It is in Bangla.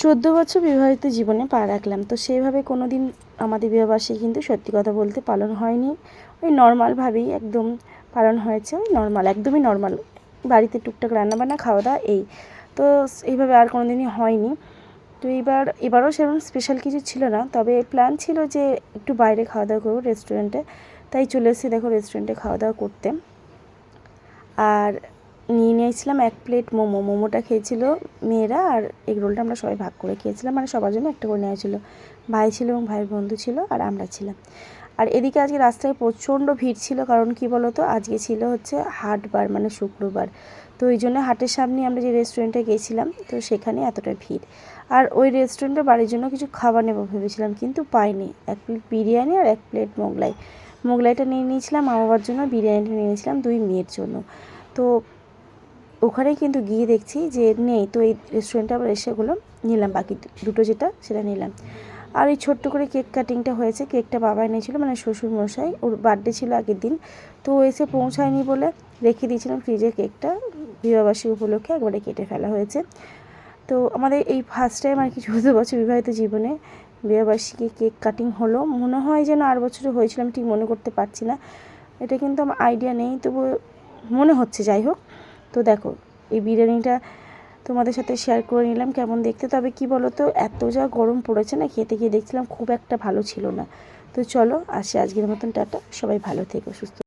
14 বছর বিবাহিত জীবনে পা রাখলাম, তো সেইভাবে কোনো দিন আমাদের বিবাহবার্ষিকী কিন্তু সত্যি কথা বলতে পালন হয়নি। ওই নর্মালভাবেই একদম পালন হয়েছে, ওই নর্মাল, একদমই নর্মাল, বাড়িতে টুকটাক রান্নাবান্না খাওয়া দাওয়া এই। তো এইভাবে আর কোনো দিনই হয়নি। তো এবারও সেরকম স্পেশাল কিছু ছিল না, তবে প্ল্যান ছিল যে একটু বাইরে খাওয়া দাওয়া করবো রেস্টুরেন্টে, তাই চলে এসেছি দেখো রেস্টুরেন্টে খাওয়া দাওয়া করতে। আর নিয়ে নিয়েছিলাম 1 প্লেট মোমো। মোমোটা খেয়েছিল মেয়েরা, আর এগ রোলটা আমরা সবাই ভাগ করে খেয়েছিলাম, মানে সবার জন্য একটা করে নেওয়া ছিল। ভাই ছিল এবং ভাইয়ের বন্ধু ছিল, আর আমরা ছিলাম। আর এদিকে আজকে রাস্তায় প্রচণ্ড ভিড় ছিল, কারণ কি বলো তো, আজকে ছিল হচ্ছে হাটবার, মানে শুক্রবার। তো ওই জন্য হাটের সামনে আমরা যে রেস্টুরেন্টে গেছিলাম, তো সেখানে এতটা ভিড়। আর ওই রেস্টুরেন্টে বাড়ির জন্য কিছু খাবার নেবো ভেবেছিলাম, কিন্তু পাইনি। 1 প্লেট বিরিয়ানি আর 1 প্লেট মোগলাই। মোগলাইটা নিয়ে নিয়েছিলাম মা বাবার জন্য, বিরিয়ানিটা নিয়ে নিয়েছিলাম 2 মেয়ের জন্য। তো ওখানে কিন্তু গিয়ে দেখছি যে নেই, তো এই রেস্টুরেন্টে আবার এসে ওগুলো নিলাম, বাকি দুটো যেটা সেটা নিলাম। আর এই ছোট্ট করে কেক কাটিংটা হয়েছে, কেকটা বাবা এনেছিলো, মানে শ্বশুরমশাই, ওর বার্থডে ছিল আগের দিন। তো ও এসে পৌঁছায়নি বলে রেখে দিয়েছিলাম ফ্রিজে কেকটা, বিবাহবার্ষিকী উপলক্ষে একবারে কেটে ফেলা হয়েছে। তো আমাদের এই ফার্স্ট টাইম আর কি 14 বছর বিবাহিত জীবনে বিবাহবার্ষিকী কেক কাটিং হলো। মনে হয় যেন 8 বছরে হয়েছিল, আমি ঠিক মনে করতে পারছি না, এটা কিন্তু আমার আইডিয়া নেই, তবু মনে হচ্ছে। যাই হোক, তো দেখো এই বিরিয়ানিটা তোমাদের সাথে শেয়ার করে নিলাম কেমন দেখতে। তবে কি বলো তো, এত যা গরম পড়েছে না, খেতে গিয়ে দেখছিলাম খুব একটা ভালো ছিল না। তো চলো আসি, আজকের মতন টাটা, সবাই ভালো থেকো, সুস্থ।